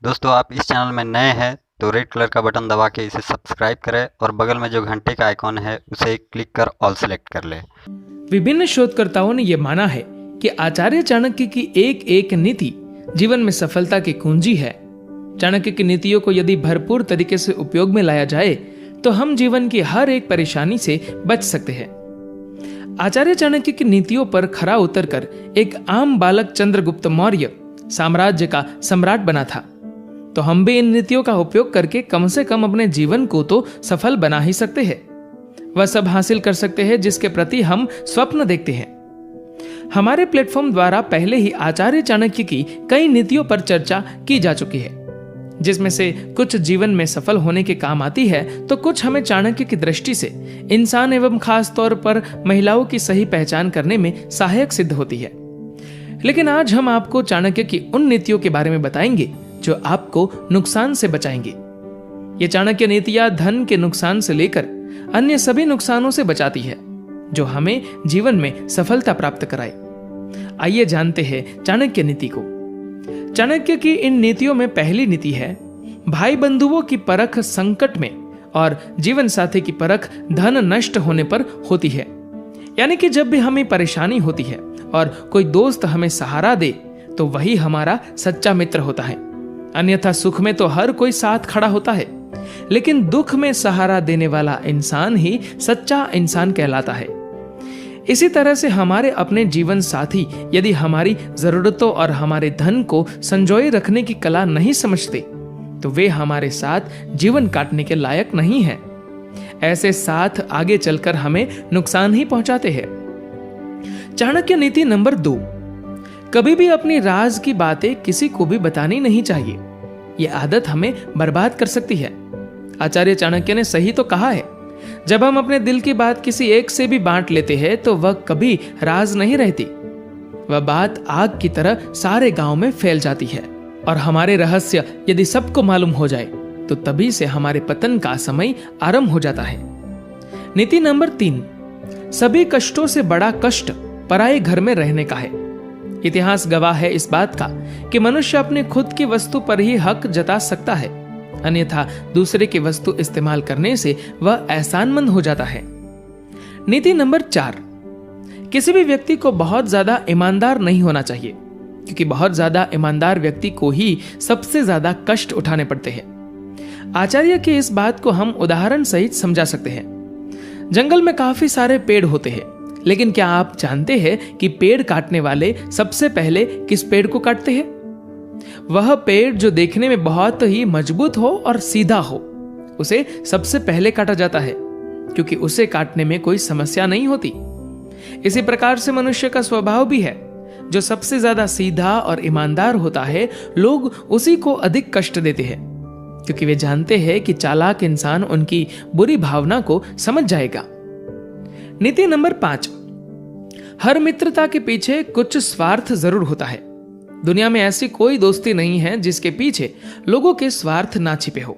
दोस्तों आप इस चैनल में नए हैं तो रेड कलर का बटन दबा के इसे सब्सक्राइब करें और बगल में जो घंटे का आइकॉन है उसे क्लिक कर ऑल सेलेक्ट कर लें। विभिन्न शोधकर्ताओं ने यह माना है कि आचार्य चाणक्य की एक एक नीति जीवन में सफलता की कुंजी है। चाणक्य की नीतियों को यदि भरपूर तरीके से उपयोग में लाया जाए तो हम जीवन की हर एक परेशानी से बच सकते हैं। आचार्य चाणक्य की नीतियों पर खरा उतरकर एक आम बालक चंद्रगुप्त मौर्य साम्राज्य का सम्राट बना था। तो हम भी इन नीतियों का उपयोग करके कम से कम अपने जीवन को तो सफल बना ही सकते हैं। वह सब हासिल कर सकते हैं जिसके प्रति हम स्वप्न देखते हैं। हमारे प्लेटफॉर्म द्वारा पहले ही आचार्य चाणक्य की कई नीतियों पर चर्चा की जा चुकी है, जिसमें से कुछ जीवन में सफल होने के काम आती है तो कुछ हमें चाणक्य की दृष्टि से इंसान एवं खास तौर पर महिलाओं की सही पहचान करने में सहायक सिद्ध होती है। लेकिन आज हम आपको चाणक्य की उन नीतियों के बारे में बताएंगे जो आपको नुकसान से बचाएंगे। ये चाणक्य नीतियां धन के नुकसान से लेकर अन्य सभी नुकसानों से बचाती है जो हमें जीवन में सफलता प्राप्त कराए। आइए जानते हैं चाणक्य नीति को। चाणक्य की इन नीतियों में पहली नीति है भाई बंधुओं की परख संकट में और जीवन साथी की परख धन नष्ट होने पर होती है। यानी कि जब भी हमें परेशानी होती है और कोई दोस्त हमें सहारा दे तो वही हमारा सच्चा मित्र होता है। अन्यथा सुख में तो हर कोई साथ खड़ा होता है, लेकिन दुख में सहारा देने वाला इंसान ही सच्चा इंसान कहलाता है। इसी तरह से हमारे अपने जीवन साथी यदि हमारी जरूरतों और हमारे धन को संजोए रखने की कला नहीं समझते तो वे हमारे साथ जीवन काटने के लायक नहीं है। ऐसे साथ आगे चलकर हमें नुकसान ही पहुंचाते हैं। चाणक्य नीति नंबर 2, कभी भी अपनी राज की बातें किसी को भी बतानी नहीं चाहिए। यह आदत हमें बर्बाद कर सकती है। आचार्य चाणक्य ने सही तो कहा है, जब हम अपने दिल की बात किसी एक से भी बांट लेते हैं तो वह कभी राज नहीं रहती। वह बात आग की तरह सारे गांव में फैल जाती है और हमारे रहस्य यदि सबको मालूम हो जाए तो तभी से हमारे पतन का समय आरंभ हो जाता है। नीति नंबर 3, सभी कष्टों से बड़ा कष्ट पराये घर में रहने का है। इतिहास गवाह है इस बात का कि मनुष्य अपने खुद की वस्तु पर ही हक जता सकता है, अन्यथा दूसरे की वस्तु इस्तेमाल करने से वह एहसानमंद हो जाता है। नीति नंबर 4, किसी भी व्यक्ति को बहुत ज्यादा ईमानदार नहीं होना चाहिए, क्योंकि बहुत ज्यादा ईमानदार व्यक्ति को ही सबसे ज्यादा कष्ट उठाने पड़ते हैं। आचार्य की इस बात को हम उदाहरण सहित समझा सकते हैं। जंगल में काफी सारे पेड़ होते हैं, लेकिन क्या आप जानते हैं कि पेड़ काटने वाले सबसे पहले किस पेड़ को काटते हैं? वह पेड़ जो देखने में बहुत ही मजबूत हो और सीधा हो, उसे सबसे पहले काटा जाता है, क्योंकि उसे काटने में कोई समस्या नहीं होती। इसी प्रकार से मनुष्य का स्वभाव भी है, जो सबसे ज्यादा सीधा और ईमानदार होता है, लोग उसी को अधिक कष्ट देते हैं, क्योंकि वे जानते हैं कि चालाक इंसान उनकी बुरी भावना को समझ जाएगा। नीति नंबर 5, हर मित्रता के पीछे कुछ स्वार्थ जरूर होता है। दुनिया में ऐसी कोई दोस्ती नहीं है जिसके पीछे लोगों के स्वार्थ ना छिपे हो।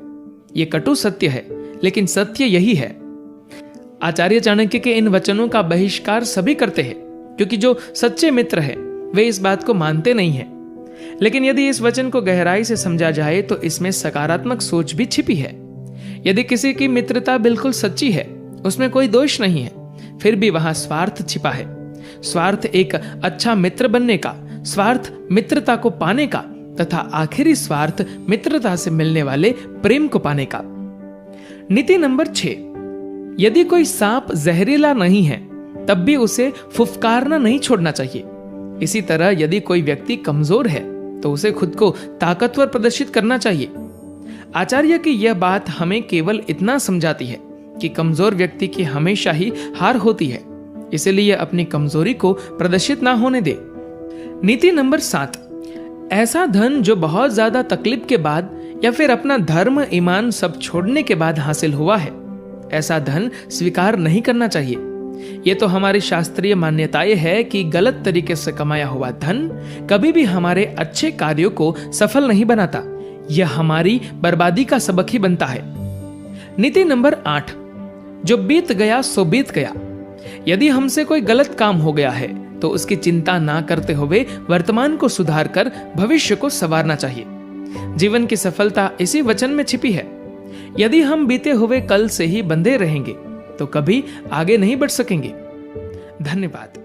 यह कटु सत्य है, लेकिन सत्य यही है। आचार्य चाणक्य के इन वचनों का बहिष्कार सभी करते हैं, क्योंकि जो सच्चे मित्र हैं वे इस बात को मानते नहीं हैं। लेकिन यदि इस वचन को गहराई से समझा जाए तो इसमें सकारात्मक सोच भी छिपी है। यदि किसी की मित्रता बिल्कुल सच्ची है, उसमें कोई दोष नहीं है, फिर भी वहां स्वार्थ छिपा है। स्वार्थ एक अच्छा मित्र बनने का, स्वार्थ मित्रता को पाने का, तथा आखिरी स्वार्थ मित्रता से मिलने वाले प्रेम को पाने का। नीति नंबर 6, यदि कोई सांप जहरीला नहीं है तब भी उसे फुफकारना नहीं छोड़ना चाहिए। इसी तरह यदि कोई व्यक्ति कमजोर है तो उसे खुद को ताकतवर प्रदर्शित करना चाहिए। आचार्य की यह बात हमें केवल इतना समझाती है कि कमजोर व्यक्ति की हमेशा ही हार होती है, इसलिए अपनी कमजोरी को प्रदर्शित ना होने दे। नीति नंबर 7, ऐसा धन जो बहुत ज्यादा तकलीफ के बाद या फिर अपना धर्म ईमान सब छोड़ने के बाद हासिल हुआ है, ऐसा धन स्वीकार नहीं करना चाहिए। ये तो हमारी शास्त्रीय मान्यताएं है कि गलत तरीके से कमाया हुआ धन कभी भी हमारे अच्छे कार्यों को सफल नहीं बनाता, यह हमारी बर्बादी का सबक ही बनता है। नीति नंबर 8, जो बीत गया सो बीत गया। यदि हमसे कोई गलत काम हो गया है तो उसकी चिंता ना करते हुए वर्तमान को सुधार कर भविष्य को संवारना चाहिए। जीवन की सफलता इसी वचन में छिपी है। यदि हम बीते हुए कल से ही बंधे रहेंगे तो कभी आगे नहीं बढ़ सकेंगे। धन्यवाद।